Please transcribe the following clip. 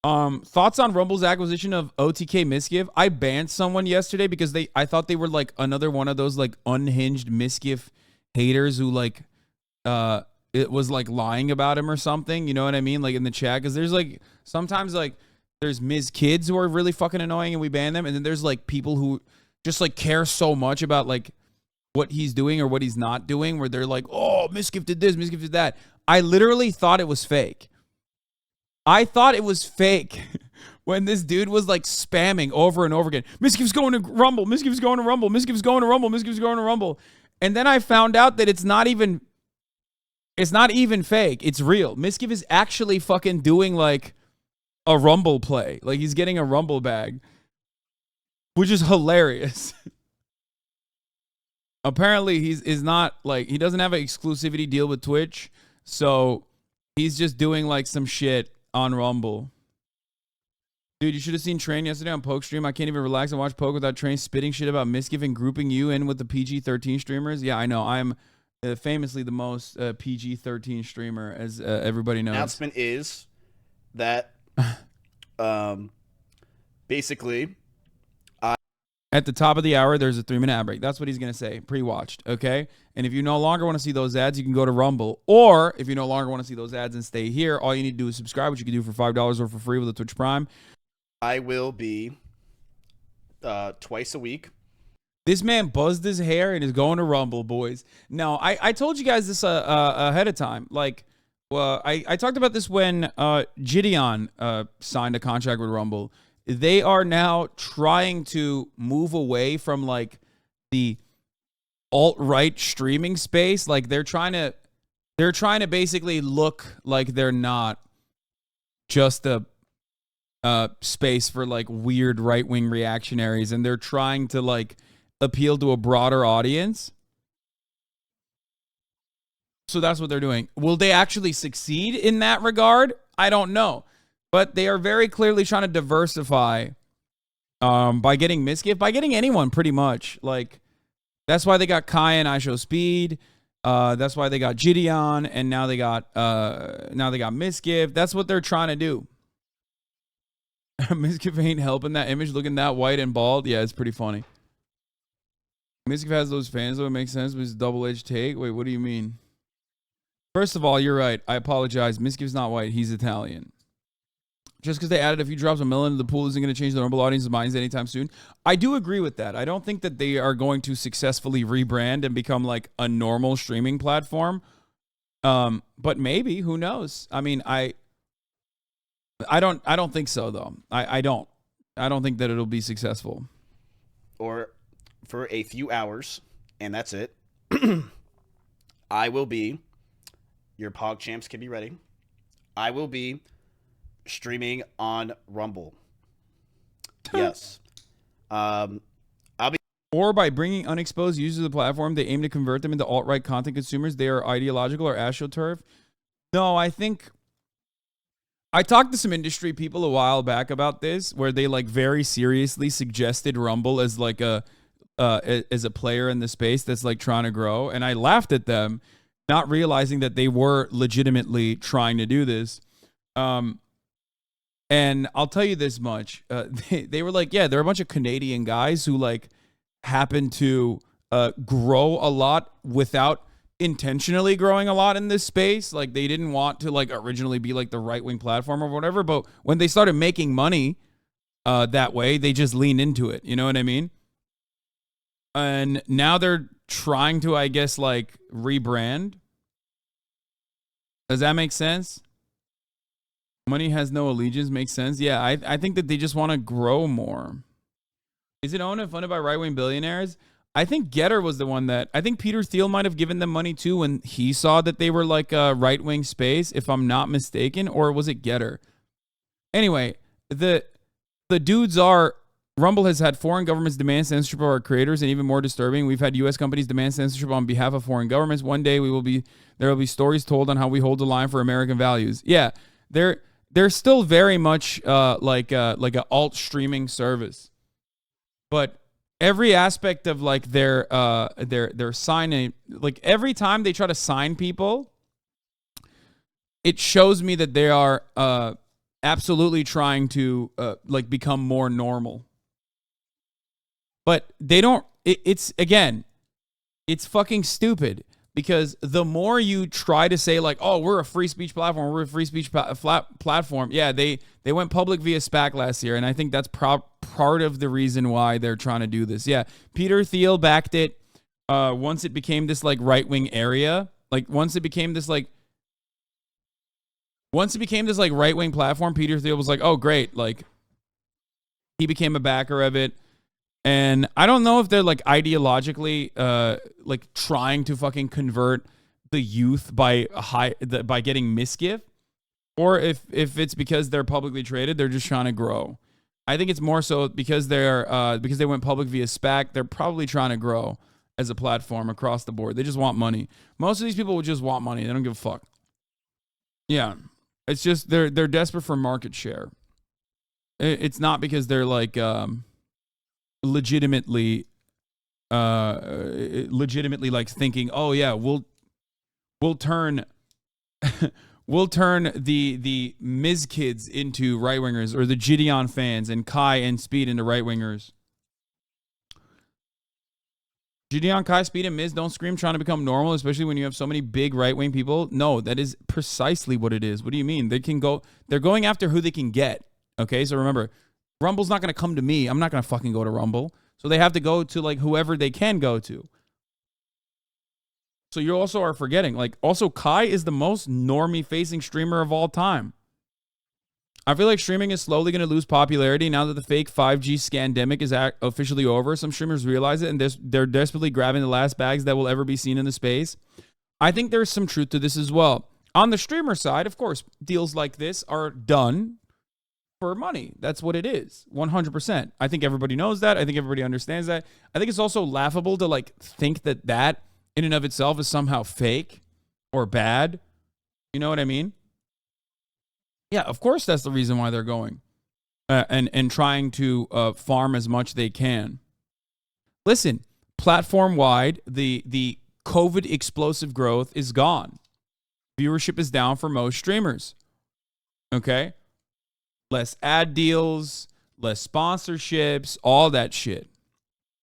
Thoughts on Rumble's acquisition of OTK Mizkif? I banned someone yesterday because I thought they were like another one of those like unhinged Mizkif haters who like it was like lying about him or something. You know what I mean? Like in the chat, because there's like sometimes like there's Miz kids who are really fucking annoying and we ban them, and then there's like people who just like care so much about like what he's doing or what he's not doing, where they're like, oh, Mizkif did this, Mizkif did that. I literally thought it was fake. I thought it was fake when this dude was like spamming over and over again. Mizkif's going to Rumble. Mizkif's going to Rumble. Mizkif's going to Rumble. Mizkif's going to Rumble. And then I found out that it's not even fake. It's real. Mizkif is actually fucking doing like a Rumble play. Like he's getting a Rumble bag, which is hilarious. Apparently he's not like, he doesn't have an exclusivity deal with Twitch. So he's just doing like some shit on Rumble. Dude, you should have seen Train yesterday on Poke Stream. I can't even relax and watch Poke without Train spitting shit about Mizkif and grouping you in with the PG-13 streamers. Yeah, I know. I'm famously the most PG-13 streamer, as everybody knows. Announcement is that basically at the top of the hour, there's a 3-minute ad break. That's what he's going to say, pre-watched, okay? And if you no longer want to see those ads, you can go to Rumble. Or if you no longer want to see those ads and stay here, all you need to do is subscribe, which you can do for $5 or for free with a Twitch Prime. I will be twice a week. This man buzzed his hair and is going to Rumble, boys. Now, I told you guys this ahead of time. Like, well, I talked about this when Gideon signed a contract with Rumble. They are now trying to move away from like the alt-right streaming space. Like they're trying to basically look like they're not just a space for like weird right-wing reactionaries, and they're trying to like appeal to a broader audience. So that's what they're doing. Will they actually succeed in that regard? I don't know. But they are very clearly trying to diversify by getting Mizkif, by getting anyone pretty much. Like, that's why they got Kai and I Show Speed. That's why they got Gideon, and now they got Mizkif. That's what they're trying to do. Mizkif ain't helping that image looking that white and bald. Yeah, it's pretty funny. Mizkif has those fans, though. It makes sense, but it's a double-edged take. Wait, what do you mean? First of all, you're right. I apologize. Mizkif's not white. He's Italian. Just because they added a few drops of melon into the pool isn't going to change the Rumble audience's minds anytime soon. I do agree with that. I don't think that they are going to successfully rebrand and become like a normal streaming platform. But maybe, who knows? I mean, I don't think so though. I don't think that it'll be successful. Or for a few hours, and that's it. I will be, your Pog Champs can be ready. I will be streaming on Rumble. Yes. I'll be. Or by bringing unexposed users to the platform, they aim to convert them into alt-right content consumers. They are ideological or astroturf. No, I think I talked to some industry people a while back about this, where they like very seriously suggested Rumble as like as a player in the space that's like trying to grow, and I laughed at them, not realizing that they were legitimately trying to do this. And I'll tell you this much. They were like, yeah, they're a bunch of Canadian guys who like happen to grow a lot without intentionally growing a lot in this space. Like they didn't want to like originally be like the right-wing platform or whatever. But when they started making money that way, they just leaned into it. You know what I mean? And now they're trying to, I guess, like rebrand. Does that make sense? Money has no allegiance makes sense. Yeah, I think that they just want to grow more. Is it owned and funded by right-wing billionaires? I think Getter was the one that, I think Peter Thiel might have given them money too when he saw that they were like a right-wing space, if I'm not mistaken, or was it Getter? Anyway, the dudes are, Rumble has had foreign governments demand censorship of our creators, and even more disturbing, we've had U.S. companies demand censorship on behalf of foreign governments. One day there will be stories told on how we hold the line for American values. Yeah, they're still very much like an alt streaming service, but every aspect of like their signing, like every time they try to sign people, it shows me that they are absolutely trying to like become more normal. But they don't. It's again, it's fucking stupid because the more you try to say like, oh, we're a free speech platform, we're a free speech platform. Yeah, they went public via SPAC last year, and I think that's part of the reason why they're trying to do this. Yeah, Peter Thiel backed it once it became this like right wing area. Like once it became this right wing platform, Peter Thiel was like, oh great, like he became a backer of it. And I don't know if they're like ideologically like trying to fucking convert the youth by getting Mizkif, or if it's because they're publicly traded, they're just trying to grow. I think it's more so because because they went public via SPAC, they're probably trying to grow as a platform across the board. They just want money. Most of these people would just want money. They don't give a fuck. Yeah. It's just they're desperate for market share. It's not because they're like legitimately like thinking, oh yeah, we'll turn we'll turn the Miz kids into right wingers, or the Gideon fans and Kai and Speed into right wingers. Gideon, Kai, Speed, and Miz don't scream trying to become normal, especially when you have so many big right wing people. No, that is precisely what it is. What do you mean? They're going after who they can get. Okay, so remember, Rumble's not going to come to me. I'm not going to fucking go to Rumble. So they have to go to like whoever they can go to. So you also are forgetting, like, also Kai is the most normie facing streamer of all time. I feel like streaming is slowly going to lose popularity now that the fake 5G scandemic is officially over. Some streamers realize it, and they're desperately grabbing the last bags that will ever be seen in the space. I think there's some truth to this as well. On the streamer side, of course, deals like this are done for money. That's what it is. 100%. I think everybody knows that. I think everybody understands that. I think it's also laughable to like think that in and of itself is somehow fake or bad. You know what I mean? Yeah, of course that's the reason why they're going and trying to farm as much they can. Listen, platform wide, the COVID explosive growth is gone. Viewership is down for most streamers. Okay? Less ad deals, less sponsorships, all that shit.